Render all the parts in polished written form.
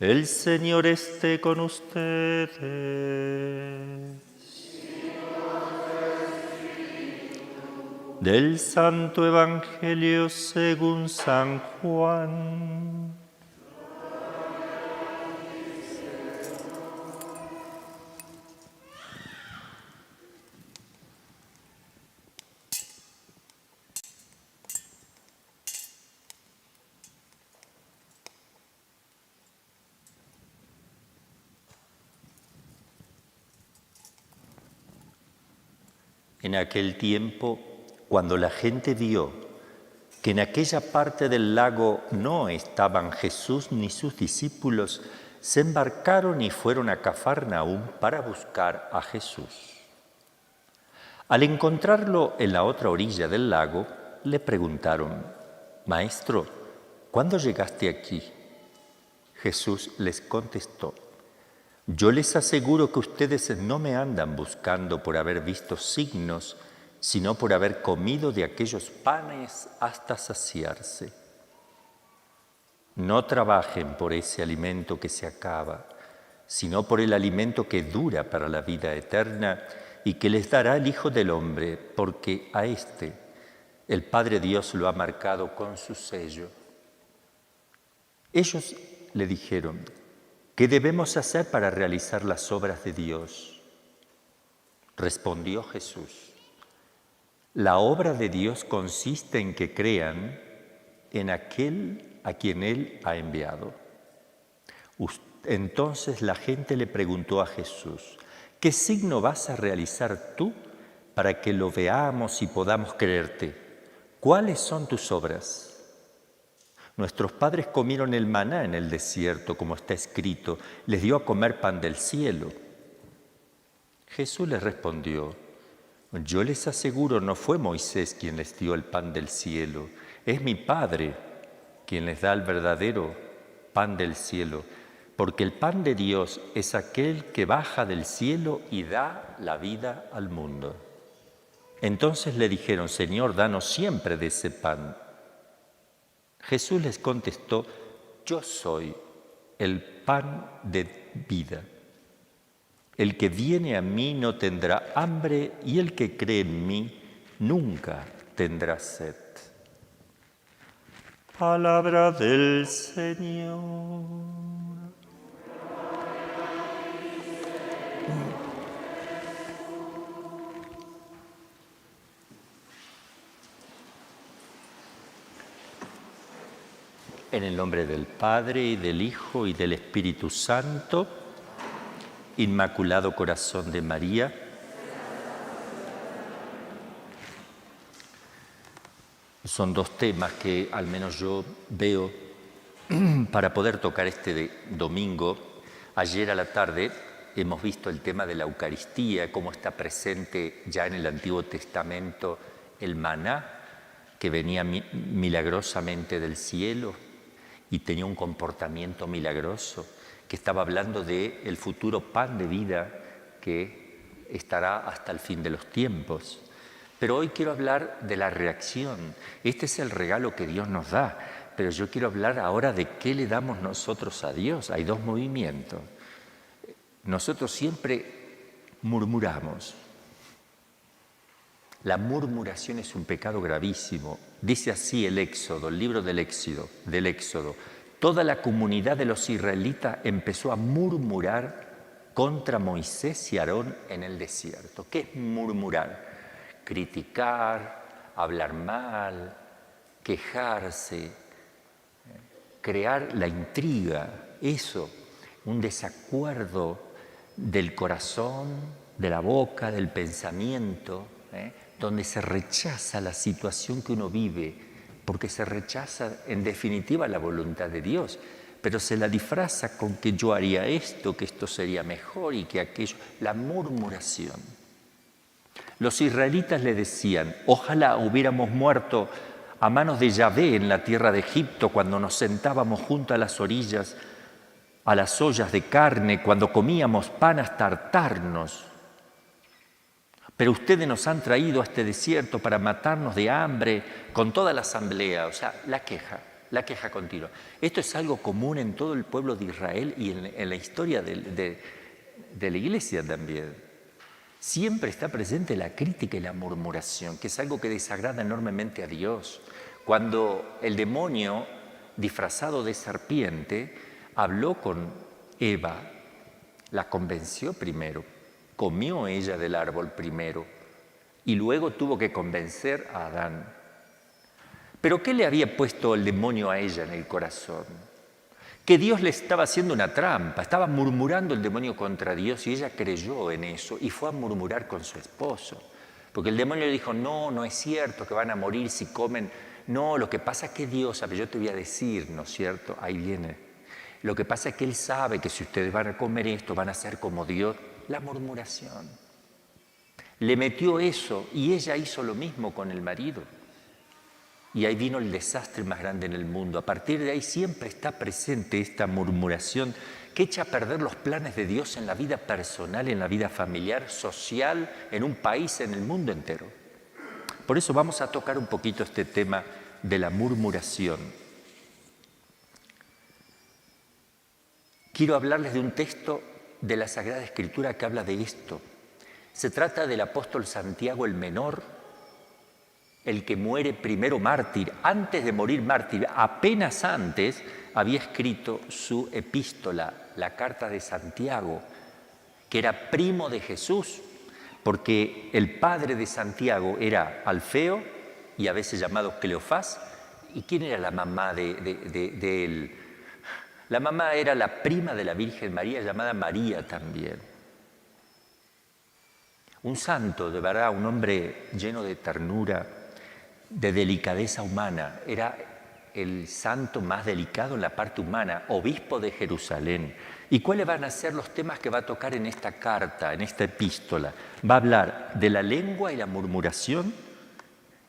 El Señor esté con ustedes. Del Santo Evangelio según San Juan. En aquel tiempo, cuando la gente vio que en aquella parte del lago no estaban Jesús ni sus discípulos, se embarcaron y fueron a Cafarnaúm para buscar a Jesús. Al encontrarlo en la otra orilla del lago, le preguntaron: «Maestro, ¿cuándo llegaste aquí?». Jesús les contestó: «Yo les aseguro que ustedes no me andan buscando por haber visto signos, sino por haber comido de aquellos panes hasta saciarse. No trabajen por ese alimento que se acaba, sino por el alimento que dura para la vida eterna y que les dará el Hijo del Hombre, porque a este el Padre Dios lo ha marcado con su sello». Ellos le dijeron: «¿Qué debemos hacer para realizar las obras de Dios?». Respondió Jesús: «La obra de Dios consiste en que crean en aquel a quien Él ha enviado». Entonces la gente le preguntó a Jesús: «¿Qué signo vas a realizar tú para que lo veamos y podamos creerte? ¿Cuáles son tus obras?». «Nuestros padres comieron el maná en el desierto, como está escrito, les dio a comer pan del cielo». Jesús les respondió: «Yo les aseguro, no fue Moisés quien les dio el pan del cielo, es mi Padre quien les da el verdadero pan del cielo, porque el pan de Dios es aquel que baja del cielo y da la vida al mundo». Entonces le dijeron: «Señor, danos siempre de ese pan». Jesús les contestó: «Yo soy el pan de vida. El que viene a mí no tendrá hambre y el que cree en mí nunca tendrá sed». Palabra del Señor. En el nombre del Padre, y del Hijo, y del Espíritu Santo. Inmaculado Corazón de María. Son dos temas que al menos yo veo para poder tocar este domingo. Ayer a la tarde hemos visto el tema de la Eucaristía, cómo está presente ya en el Antiguo Testamento el maná, que venía milagrosamente del cielo y tenía un comportamiento milagroso, que estaba hablando del futuro pan de vida que estará hasta el fin de los tiempos. Pero hoy quiero hablar de la reacción. Este es el regalo que Dios nos da, pero yo quiero hablar ahora de qué le damos nosotros a Dios. Hay dos movimientos. Nosotros siempre murmuramos. La murmuración es un pecado gravísimo. Dice así el Éxodo, el libro del Éxodo. Toda la comunidad de los israelitas empezó a murmurar contra Moisés y Aarón en el desierto. ¿Qué es murmurar? Criticar, hablar mal, quejarse, crear la intriga. Eso, un desacuerdo del corazón, de la boca, del pensamiento, donde se rechaza la situación que uno vive, porque se rechaza en definitiva la voluntad de Dios, pero se la disfraza con que yo haría esto, que esto sería mejor y que aquello. La murmuración. Los israelitas le decían: ojalá hubiéramos muerto a manos de Yahvé en la tierra de Egipto, cuando nos sentábamos junto a las orillas, a las ollas de carne, cuando comíamos pan hasta hartarnos. Pero ustedes nos han traído a este desierto para matarnos de hambre, con toda la asamblea, o sea, la queja. la queja continua. Esto es algo común en todo el pueblo de Israel y en la historia de la iglesia también. Siempre está presente la crítica y la murmuración, que es algo que desagrada enormemente a Dios. Cuando el demonio, disfrazado de serpiente, habló con Eva, la convenció primero, comió ella del árbol primero y luego tuvo que convencer a Adán. ¿Pero qué le había puesto el demonio a ella en el corazón? Que Dios le estaba haciendo una trampa, estaba murmurando el demonio contra Dios y ella creyó en eso y fue a murmurar con su esposo. Porque el demonio le dijo, no, no es cierto que van a morir si comen. No, lo que pasa es que Dios sabe, yo te voy a decir, ¿no es cierto? Ahí viene. Lo que pasa es que Él sabe que si ustedes van a comer esto, van a ser como Dios. La murmuración. Le metió eso y ella hizo lo mismo con el marido. Y ahí vino el desastre más grande en el mundo. A partir de ahí siempre está presente esta murmuración que echa a perder los planes de Dios en la vida personal, en la vida familiar, social, en un país, en el mundo entero. Por eso vamos a tocar un poquito este tema de la murmuración. Quiero hablarles de un texto de la Sagrada Escritura que habla de esto. Se trata del apóstol Santiago el Menor, el que muere primero mártir. Antes de morir mártir, apenas antes, había escrito su epístola, la carta de Santiago, que era primo de Jesús, porque el padre de Santiago era Alfeo, y a veces llamado Cleofás. ¿Y quién era la mamá de él? La mamá era la prima de la Virgen María, llamada María también. Un santo, de verdad, un hombre lleno de ternura, de delicadeza humana. Era el santo más delicado en la parte humana, obispo de Jerusalén. ¿Y cuáles van a ser los temas que va a tocar en esta carta, en esta epístola? Va a hablar de la lengua y la murmuración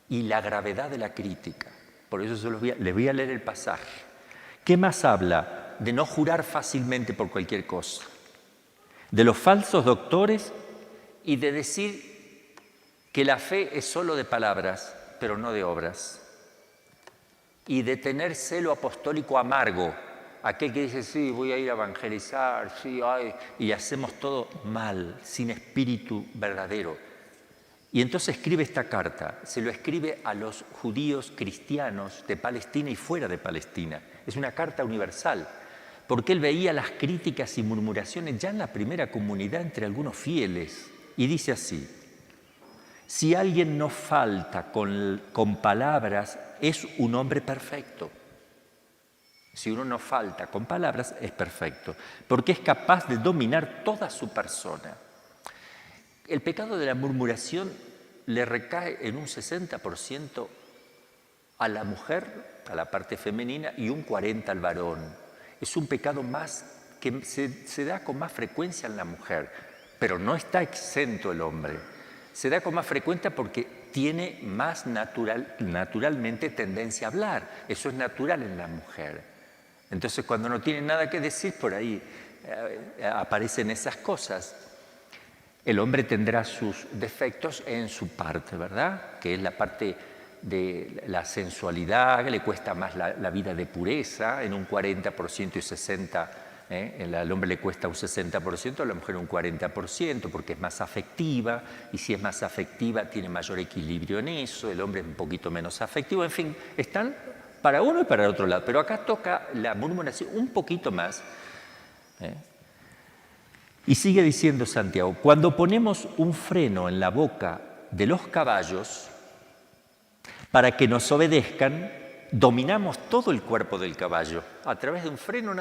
y la gravedad de la crítica. Por eso les voy a leer el pasaje. ¿Qué más habla? De no jurar fácilmente por cualquier cosa, de los falsos doctores y de decir que la fe es solo de palabras, pero no de obras, y de tener celo apostólico amargo, aquel que dice, sí, voy a ir a evangelizar, sí, ay, y hacemos todo mal, sin espíritu verdadero. Y entonces escribe esta carta, se lo escribe a los judíos cristianos de Palestina y fuera de Palestina. Es una carta universal, porque él veía las críticas y murmuraciones ya en la primera comunidad entre algunos fieles, y dice así: si alguien no falta con palabras, es un hombre perfecto. Si uno no falta con palabras, es perfecto, porque es capaz de dominar toda su persona. El pecado de la murmuración le recae en un 60% a la mujer, a la parte femenina, y un 40% al varón. Es un pecado más que se da con más frecuencia en la mujer, pero no está exento el hombre. Se da con más frecuencia porque tiene más naturalmente tendencia a hablar. Eso es natural en la mujer. Entonces, cuando no tiene nada que decir, por ahí aparecen esas cosas. El hombre tendrá sus defectos en su parte, ¿verdad? Que es la parte de la sensualidad, que le cuesta más la vida de pureza, en un 40% y 60%. Al hombre le cuesta un 60%, a la mujer un 40%, porque es más afectiva, y si es más afectiva tiene mayor equilibrio en eso, el hombre es un poquito menos afectivo, en fin, están para uno y para el otro lado. Pero acá toca la murmuración un poquito más. Y sigue diciendo Santiago, cuando ponemos un freno en la boca de los caballos para que nos obedezcan, dominamos todo el cuerpo del caballo. A través de un freno,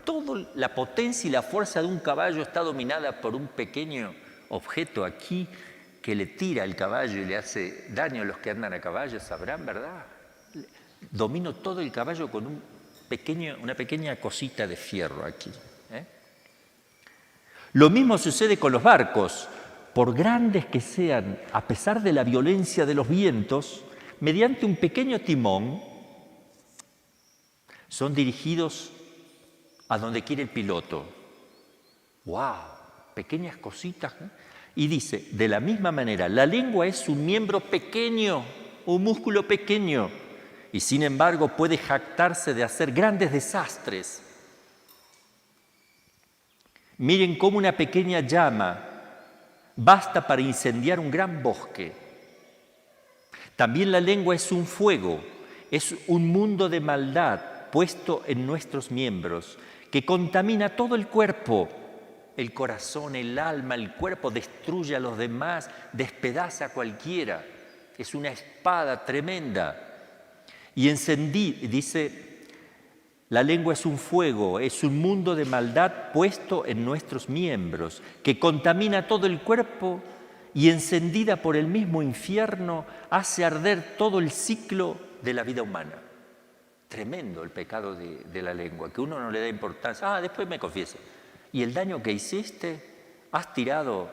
toda la potencia y la fuerza de un caballo está dominada por un pequeño objeto aquí que le tira al caballo y le hace daño a los que andan a caballo, sabrán, ¿verdad? Domino todo el caballo con una pequeña cosita de fierro aquí. Lo mismo sucede con los barcos. Por grandes que sean, a pesar de la violencia de los vientos, mediante un pequeño timón, son dirigidos a donde quiere el piloto. ¡Wow! Pequeñas cositas. Y dice, de la misma manera, la lengua es un miembro pequeño, un músculo pequeño, y sin embargo puede jactarse de hacer grandes desastres. Miren cómo una pequeña llama basta para incendiar un gran bosque. También la lengua es un fuego, es un mundo de maldad puesto en nuestros miembros que contamina todo el cuerpo. El corazón, el alma, el cuerpo destruye a los demás, despedaza a cualquiera. Es una espada tremenda. Y dice, la lengua es un fuego, es un mundo de maldad puesto en nuestros miembros, que contamina todo el cuerpo y encendida por el mismo infierno, hace arder todo el ciclo de la vida humana. Tremendo el pecado de la lengua, que uno no le da importancia. Después me confieso. ¿Y el daño que hiciste? Has tirado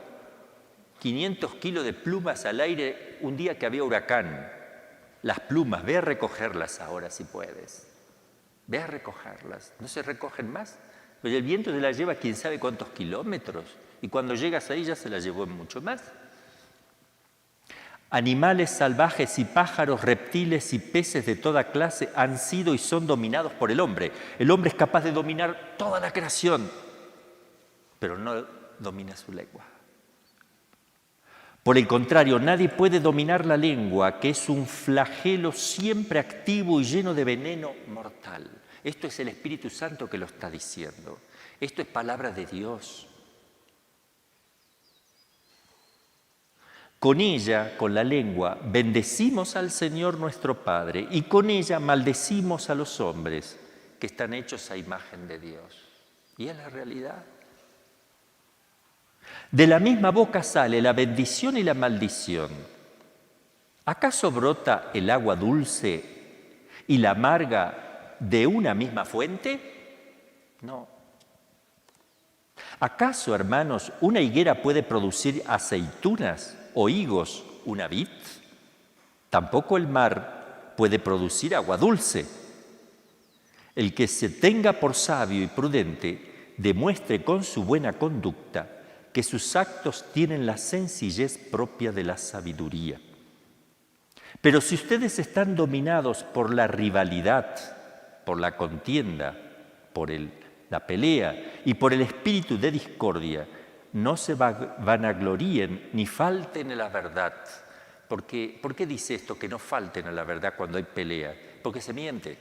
500 kilos de plumas al aire un día que había huracán. Las plumas, ve a recogerlas ahora si puedes. Ve a recogerlas. ¿No se recogen más? Pues el viento se las lleva quién sabe cuántos kilómetros. Y cuando llegas ahí ya se las llevó mucho más. Animales salvajes y pájaros, reptiles y peces de toda clase han sido y son dominados por el hombre. El hombre es capaz de dominar toda la creación, pero no domina su lengua. Por el contrario, nadie puede dominar la lengua, que es un flagelo siempre activo y lleno de veneno mortal. Esto es el Espíritu Santo que lo está diciendo. Esto es palabra de Dios. Con ella, con la lengua, bendecimos al Señor nuestro Padre y con ella maldecimos a los hombres que están hechos a imagen de Dios. Y es la realidad. De la misma boca sale la bendición y la maldición. ¿Acaso brota el agua dulce y la amarga de una misma fuente? No. ¿Acaso, hermanos, una higuera puede producir aceitunas o higos una vid? Tampoco el mar puede producir agua dulce. El que se tenga por sabio y prudente demuestre con su buena conducta que sus actos tienen la sencillez propia de la sabiduría. Pero si ustedes están dominados por la rivalidad, por la contienda, por la pelea y por el espíritu de discordia, no se vanagloríen ni falten a la verdad. ¿Por qué dice esto, que no falten a la verdad cuando hay pelea? Porque se miente.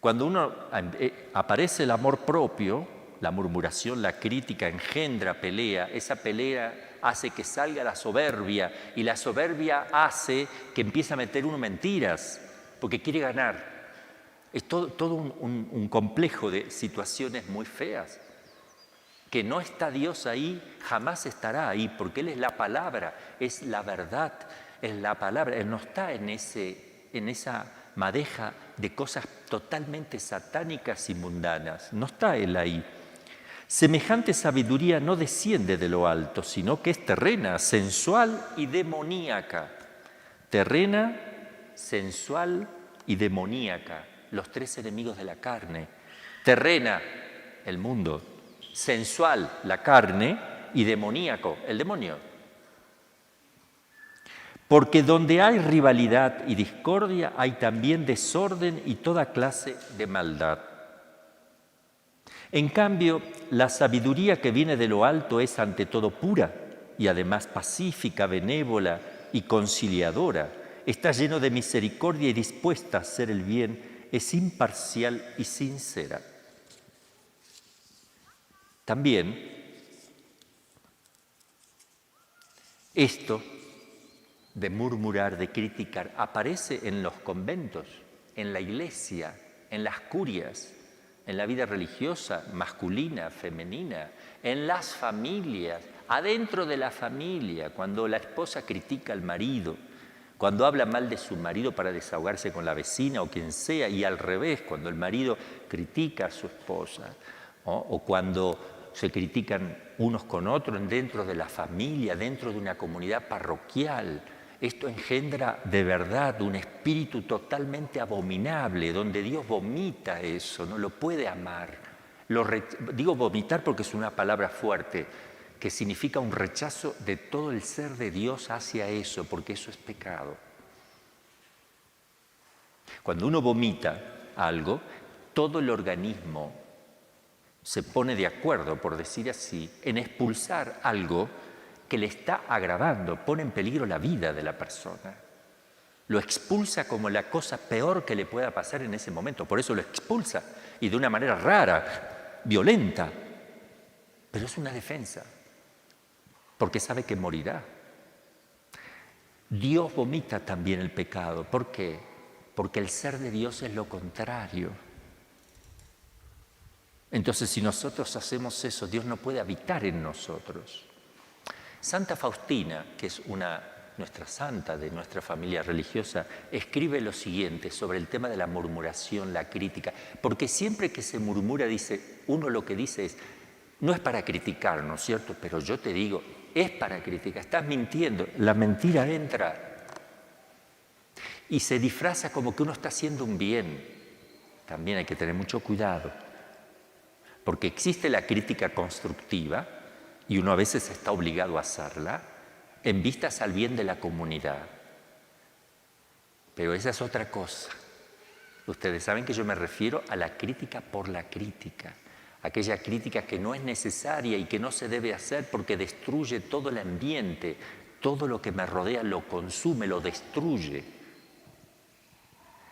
Cuando aparece el amor propio, la murmuración, la crítica engendra pelea, esa pelea hace que salga la soberbia y la soberbia hace que empiece a meter uno mentiras porque quiere ganar. Es todo un complejo de situaciones muy feas. Que no está Dios ahí, jamás estará ahí, porque Él es la palabra, es la verdad, es la palabra. Él no está en esa madeja de cosas totalmente satánicas y mundanas, no está Él ahí. Semejante sabiduría no desciende de lo alto, sino que es terrena, sensual y demoníaca. Terrena, sensual y demoníaca, los tres enemigos de la carne. Terrena, el mundo. Sensual, la carne, y demoníaco, el demonio. Porque donde hay rivalidad y discordia, hay también desorden y toda clase de maldad. En cambio, la sabiduría que viene de lo alto es ante todo pura y además pacífica, benévola y conciliadora. Está lleno de misericordia y dispuesta a hacer el bien, es imparcial y sincera. También, esto de murmurar, de criticar, aparece en los conventos, en la iglesia, en las curias, en la vida religiosa, masculina, femenina, en las familias, adentro de la familia, cuando la esposa critica al marido, cuando habla mal de su marido para desahogarse con la vecina o quien sea, y al revés, cuando el marido critica a su esposa, ¿no? O cuando se critican unos con otros dentro de la familia, dentro de una comunidad parroquial. Esto engendra de verdad un espíritu totalmente abominable, donde Dios vomita eso, no lo puede amar. Digo vomitar porque es una palabra fuerte, que significa un rechazo de todo el ser de Dios hacia eso, porque eso es pecado. Cuando uno vomita algo, todo el organismo se pone de acuerdo, por decir así, en expulsar algo que le está agravando, pone en peligro la vida de la persona. Lo expulsa como la cosa peor que le pueda pasar en ese momento. Por eso lo expulsa, y de una manera rara, violenta. Pero es una defensa, porque sabe que morirá. Dios vomita también el pecado. ¿Por qué? Porque el ser de Dios es lo contrario. Entonces, si nosotros hacemos eso, Dios no puede habitar en nosotros. Santa Faustina, que es nuestra santa de nuestra familia religiosa, escribe lo siguiente sobre el tema de la murmuración, la crítica, porque siempre que se murmura, uno lo que dice es, no es para criticar, ¿no es cierto? Pero yo te digo, es para criticar, estás mintiendo, la mentira entra y se disfraza como que uno está haciendo un bien. También hay que tener mucho cuidado, porque existe la crítica constructiva y uno a veces está obligado a hacerla en vistas al bien de la comunidad. Pero esa es otra cosa. Ustedes saben que yo me refiero a la crítica por la crítica, aquella crítica que no es necesaria y que no se debe hacer porque destruye todo el ambiente, todo lo que me rodea lo consume, lo destruye.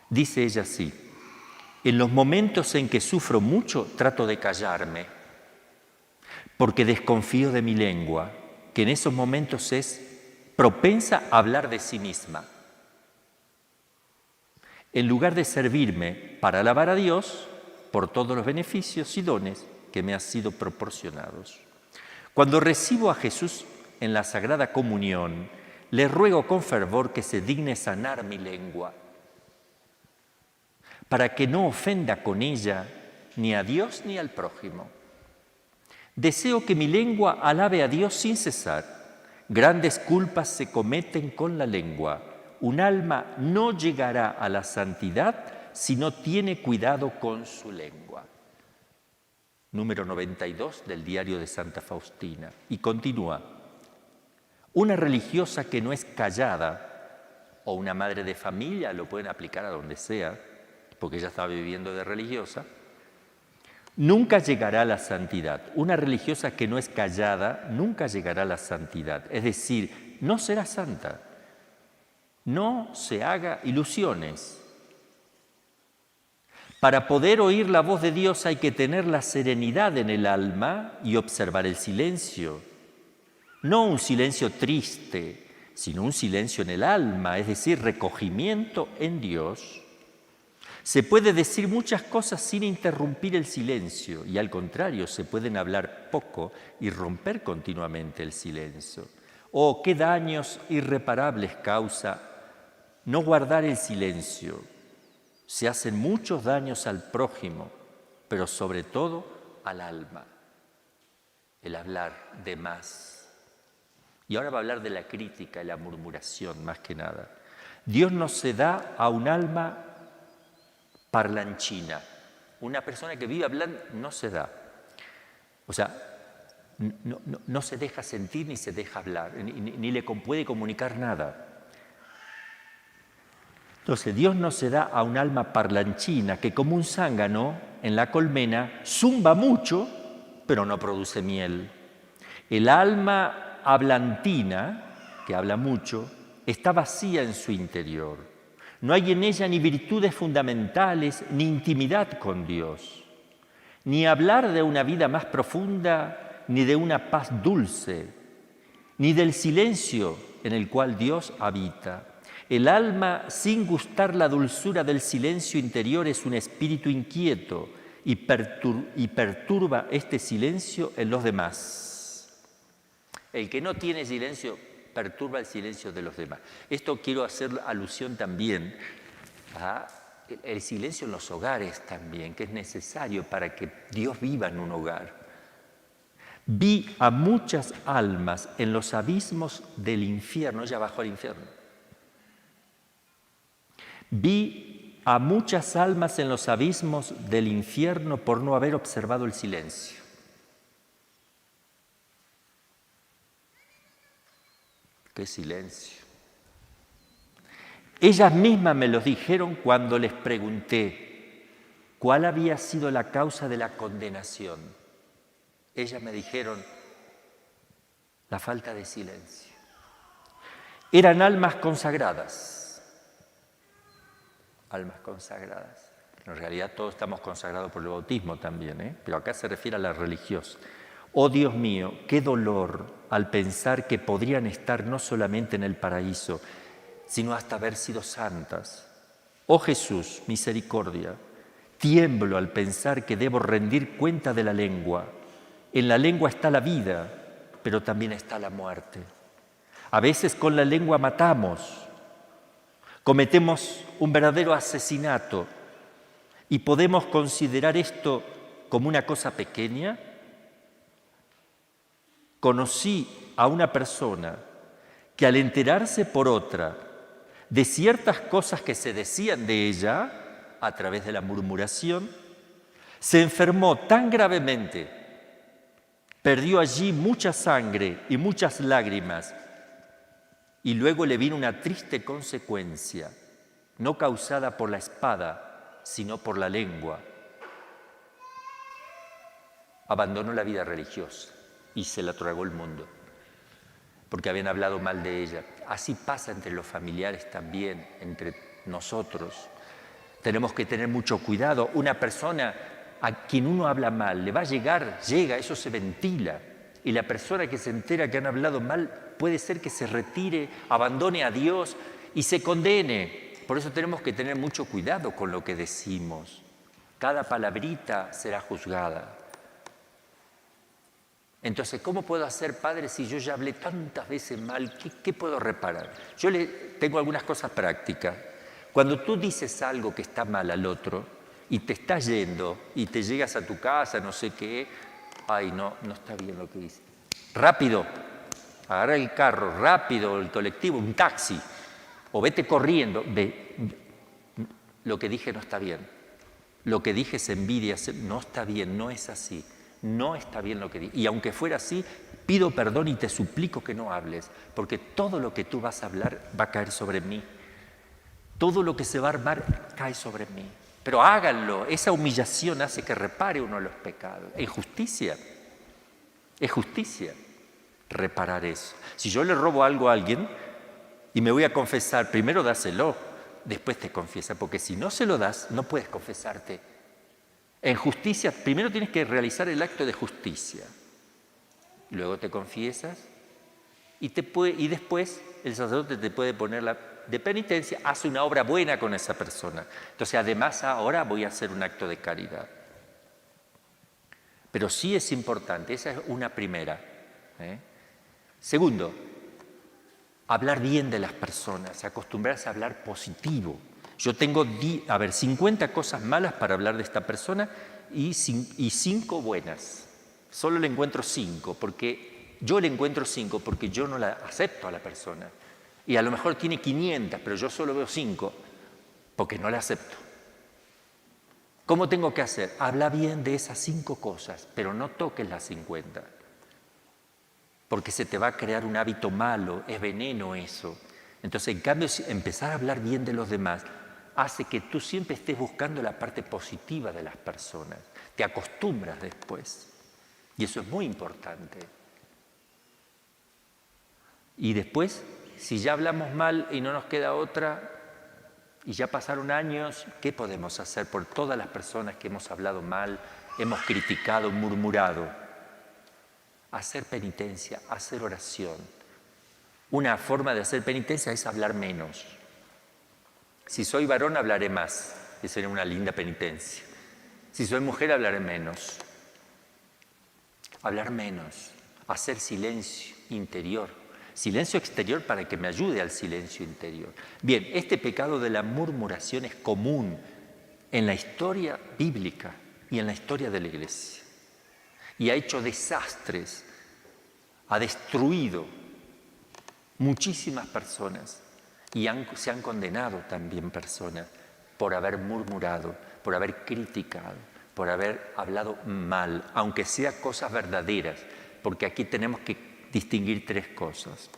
Dice ella así: en los momentos en que sufro mucho, trato de callarme, porque desconfío de mi lengua, que en esos momentos es propensa a hablar de sí misma. En lugar de servirme para alabar a Dios por todos los beneficios y dones que me han sido proporcionados. Cuando recibo a Jesús en la Sagrada Comunión, le ruego con fervor que se digne sanar mi lengua, para que no ofenda con ella ni a Dios ni al prójimo. Deseo que mi lengua alabe a Dios sin cesar. Grandes culpas se cometen con la lengua. Un alma no llegará a la santidad si no tiene cuidado con su lengua. Número 92 del Diario de Santa Faustina. Y continúa. Una religiosa que no es callada, o una madre de familia, lo pueden aplicar a donde sea, porque ella estaba viviendo de religiosa, nunca llegará a la santidad. Una religiosa que no es callada nunca llegará a la santidad. Es decir, no será santa. No se haga ilusiones. Para poder oír la voz de Dios hay que tener la serenidad en el alma y observar el silencio. No un silencio triste, sino un silencio en el alma, es decir, recogimiento en Dios. Se puede decir muchas cosas sin interrumpir el silencio y al contrario, se pueden hablar poco y romper continuamente el silencio. Oh, qué daños irreparables causa no guardar el silencio. Se hacen muchos daños al prójimo, pero sobre todo al alma. El hablar de más. Y ahora va a hablar de la crítica y la murmuración más que nada. Dios no se da a un alma parlanchina. Una persona que vive hablando no se da. O sea, no se deja sentir ni se deja hablar, ni le puede comunicar nada. Entonces, Dios no se da a un alma parlanchina que como un zángano en la colmena zumba mucho, pero no produce miel. El alma hablantina, que habla mucho, está vacía en su interior. No hay en ella ni virtudes fundamentales, ni intimidad con Dios, ni hablar de una vida más profunda, ni de una paz dulce, ni del silencio en el cual Dios habita. El alma, sin gustar la dulzura del silencio interior, es un espíritu inquieto y perturba este silencio en los demás. El que no tiene silencio perturba el silencio de los demás. Esto quiero hacer alusión también a el silencio en los hogares también, que es necesario para que Dios viva en un hogar. Vi a muchas almas en los abismos del infierno, ella bajó al infierno. Vi a muchas almas en los abismos del infierno por no haber observado el silencio. ¿Qué silencio? Ellas mismas me lo dijeron cuando les pregunté cuál había sido la causa de la condenación. Ellas me dijeron la falta de silencio. Eran almas consagradas. Almas consagradas. En realidad todos estamos consagrados por el bautismo también, pero acá se refiere a la religiosa. Oh Dios mío, qué dolor al pensar que podrían estar no solamente en el paraíso, sino hasta haber sido santas. Oh Jesús, misericordia, tiemblo al pensar que debo rendir cuenta de la lengua. En la lengua está la vida, pero también está la muerte. A veces con la lengua matamos, cometemos un verdadero asesinato y podemos considerar esto como una cosa pequeña. Conocí a una persona que al enterarse por otra de ciertas cosas que se decían de ella a través de la murmuración, se enfermó tan gravemente, perdió allí mucha sangre y muchas lágrimas, y luego le vino una triste consecuencia, no causada por la espada, sino por la lengua. Abandonó la vida religiosa y se la tragó el mundo, porque habían hablado mal de ella. Así pasa entre los familiares también, entre nosotros. Tenemos que tener mucho cuidado. Una persona a quien uno habla mal, le va a llega, eso se ventila. Y la persona que se entera que han hablado mal puede ser que se retire, abandone a Dios y se condene. Por eso tenemos que tener mucho cuidado con lo que decimos. Cada palabrita será juzgada. Entonces, ¿cómo puedo hacer, padre, si yo ya hablé tantas veces mal? ¿Qué puedo reparar? Yo tengo algunas cosas prácticas. Cuando tú dices algo que está mal al otro y te estás yendo y te llegas a tu casa, no sé qué, ay, no está bien lo que dices. Rápido, agarra el carro, rápido, el colectivo, un taxi, o vete corriendo. Lo que dije no está bien. Lo que dije es envidia, no está bien, no es así. No está bien lo que dije. Y aunque fuera así, pido perdón y te suplico que no hables, porque todo lo que tú vas a hablar va a caer sobre mí. Todo lo que se va a armar cae sobre mí. Pero háganlo, esa humillación hace que repare uno los pecados. Es justicia reparar eso. Si yo le robo algo a alguien y me voy a confesar, primero dáselo, después te confiesa, porque si no se lo das, no puedes confesarte. En justicia, primero tienes que realizar el acto de justicia, luego te confiesas y después el sacerdote te puede poner de penitencia, hace una obra buena con esa persona. Entonces, además, ahora voy a hacer un acto de caridad. Pero sí es importante, esa es una primera. Segundo, hablar bien de las personas, acostumbrarse a hablar positivo. Yo tengo 50 cosas malas para hablar de esta persona y 5 buenas. Solo le encuentro 5, porque yo le encuentro 5 porque yo no la acepto a la persona. Y a lo mejor tiene 500, pero yo solo veo 5 porque no la acepto. ¿Cómo tengo que hacer? Habla bien de esas 5 cosas, pero no toques las 50. Porque se te va a crear un hábito malo, es veneno eso. Entonces, en cambio, empezar a hablar bien de los demás hace que tú siempre estés buscando la parte positiva de las personas. Te acostumbras después. Y eso es muy importante. Y después, si ya hablamos mal y no nos queda otra, y ya pasaron años, ¿qué podemos hacer por todas las personas que hemos hablado mal, hemos criticado, murmurado? Hacer penitencia, hacer oración. Una forma de hacer penitencia es hablar menos. Si soy varón, hablaré más. Esa sería una linda penitencia. Si soy mujer, hablaré menos. Hablar menos. Hacer silencio interior. Silencio exterior para que me ayude al silencio interior. Bien, este pecado de la murmuración es común en la historia bíblica y en la historia de la Iglesia. Y ha hecho desastres, ha destruido muchísimas personas y se han condenado también personas por haber murmurado, por haber criticado, por haber hablado mal, aunque sea cosas verdaderas, porque aquí tenemos que distinguir 3 cosas.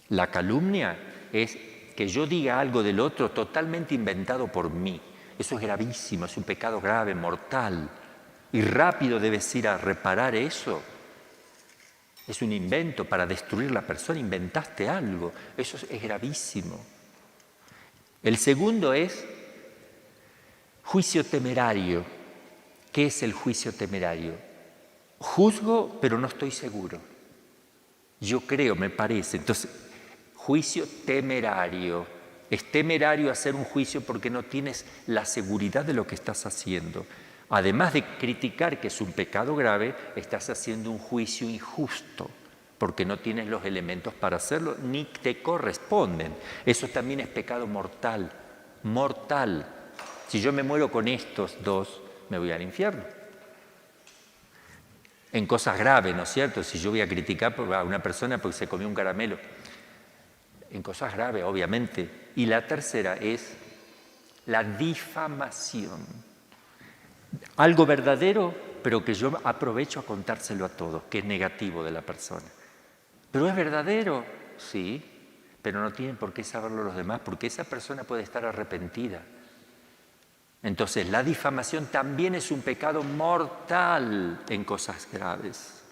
La calumnia es que yo diga algo del otro totalmente inventado por mí. Eso es gravísimo, es un pecado grave, mortal. Y rápido debes ir a reparar eso. Es un invento para destruir la persona, inventaste algo. Eso es gravísimo. El segundo es juicio temerario. ¿Qué es el juicio temerario? Juzgo, pero no estoy seguro. Yo creo, me parece. Entonces, juicio temerario. Es temerario hacer un juicio porque no tienes la seguridad de lo que estás haciendo. Además de criticar que es un pecado grave, estás haciendo un juicio injusto, porque no tienes los elementos para hacerlo, ni te corresponden. Eso también es pecado mortal, mortal. Si yo me muero con estos dos, me voy al infierno. En cosas graves, ¿no es cierto? Si yo voy a criticar a una persona porque se comió un caramelo. En cosas graves, obviamente. Y la tercera es la difamación. Algo verdadero, pero que yo aprovecho a contárselo a todos, que es negativo de la persona. ¿Pero es verdadero? Sí, pero no tienen por qué saberlo los demás, porque esa persona puede estar arrepentida. Entonces, la difamación también es un pecado mortal en cosas graves.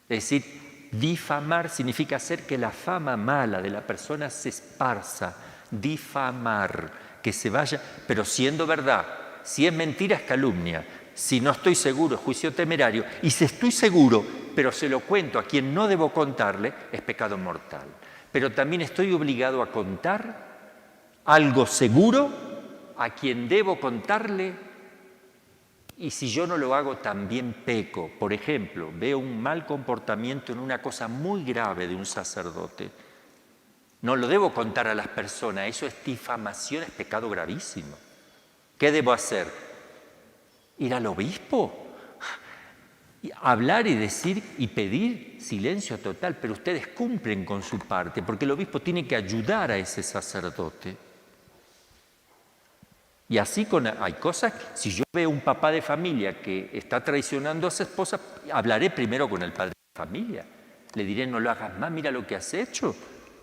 Es decir, difamar significa hacer que la fama mala de la persona se esparza, difamar, que se vaya, pero siendo verdad. Si es mentira, es calumnia. Si no estoy seguro, es juicio temerario. Y si estoy seguro, pero se lo cuento a quien no debo contarle, es pecado mortal. Pero también estoy obligado a contar algo seguro a quien debo contarle, y si yo no lo hago, también peco. Por ejemplo, veo un mal comportamiento en una cosa muy grave de un sacerdote. No lo debo contar a las personas, eso es difamación, es pecado gravísimo. ¿Qué debo hacer? ¿Ir al obispo? Hablar y decir y pedir silencio total, pero ustedes cumplen con su parte, porque el obispo tiene que ayudar a ese sacerdote. Y así hay cosas, si yo veo un papá de familia que está traicionando a su esposa, hablaré primero con el padre de familia. Le diré, no lo hagas más, mira lo que has hecho.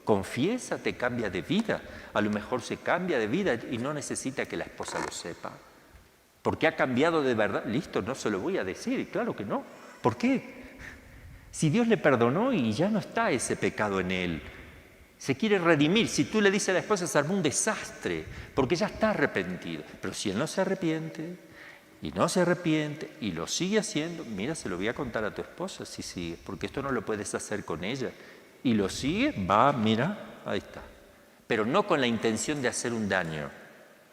Confiésate, cambia de vida. A lo mejor se cambia de vida y no necesita que la esposa lo sepa. ¿Por qué ha cambiado de verdad? Listo, no se lo voy a decir, claro que no. ¿Por qué? Si Dios le perdonó y ya no está ese pecado en él. Se quiere redimir. Si tú le dices a la esposa, se armó un desastre, porque ya está arrepentido. Pero si él no se arrepiente, y no se arrepiente, y lo sigue haciendo, mira, se lo voy a contar a tu esposa si sigue, porque esto no lo puedes hacer con ella. Y lo sigue, va, mira, ahí está. Pero no con la intención de hacer un daño,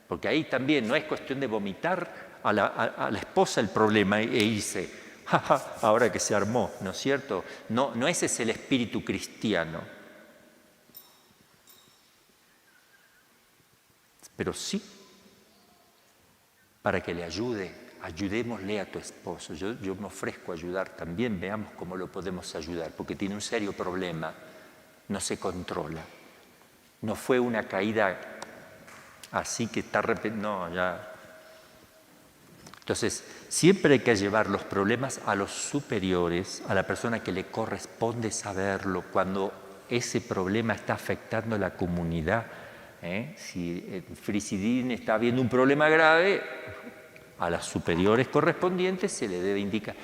porque ahí también no es cuestión de vomitar a la esposa el problema e irse, jaja, ahora que se armó, ¿no es cierto? No ese es el espíritu cristiano. Pero sí, para que le ayudémosle a tu esposo. Yo me ofrezco a ayudar también, veamos cómo lo podemos ayudar, porque tiene un serio problema, no se controla. No fue una caída así que está no, ya. Entonces, siempre hay que llevar los problemas a los superiores, a la persona que le corresponde saberlo, cuando ese problema está afectando a la comunidad. Si en Frisidín está habiendo un problema grave, a las superiores correspondientes se le debe indicar,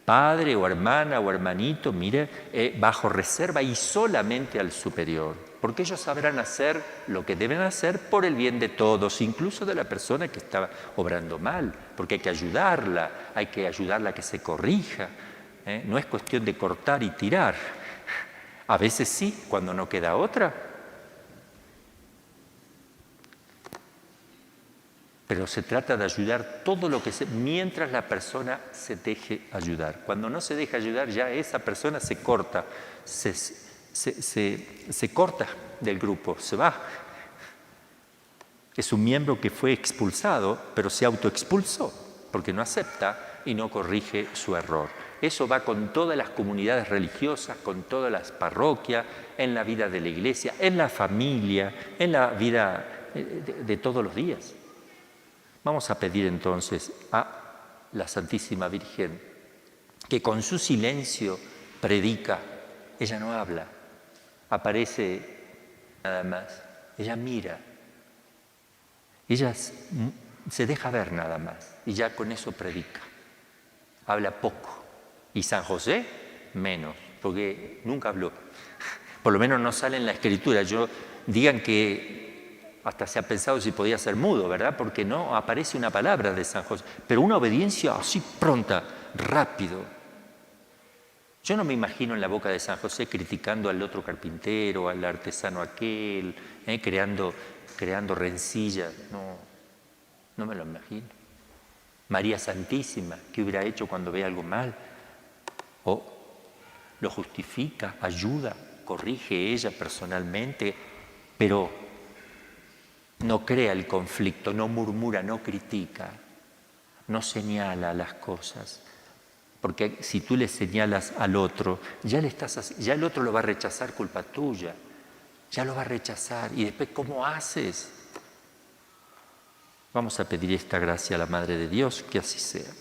padre o hermana o hermanito, mire, bajo reserva y solamente al superior, porque ellos sabrán hacer lo que deben hacer por el bien de todos, incluso de la persona que está obrando mal, porque hay que ayudarla a que se corrija. No es cuestión de cortar y tirar. A veces sí, cuando no queda otra. Pero se trata de ayudar todo lo que mientras la persona se deje ayudar. Cuando no se deja ayudar, ya esa persona se corta, se corta del grupo, se va. Es un miembro que fue expulsado, pero se autoexpulsó, porque no acepta y no corrige su error. Eso va con todas las comunidades religiosas, con todas las parroquias, en la vida de la iglesia, en la familia, en la vida de todos los días. Vamos a pedir entonces a la Santísima Virgen que con su silencio predica. Ella no habla, aparece nada más. Ella mira. Ella se deja ver nada más y ya con eso predica. Habla poco. Y San José, menos, porque nunca habló. Por lo menos no sale en la Escritura. Digan que hasta se ha pensado si podía ser mudo, ¿verdad? Porque no aparece una palabra de San José. Pero una obediencia así pronta, rápido. Yo no me imagino en la boca de San José criticando al otro carpintero, al artesano aquel, creando rencillas. No me lo imagino. María Santísima, ¿qué hubiera hecho cuando ve algo mal? O lo justifica, ayuda, corrige ella personalmente, pero no crea el conflicto, no murmura, no critica, no señala las cosas. Porque si tú le señalas al otro, ya el otro lo va a rechazar culpa tuya, ya lo va a rechazar. Y después, ¿cómo haces? Vamos a pedir esta gracia a la Madre de Dios, que así sea.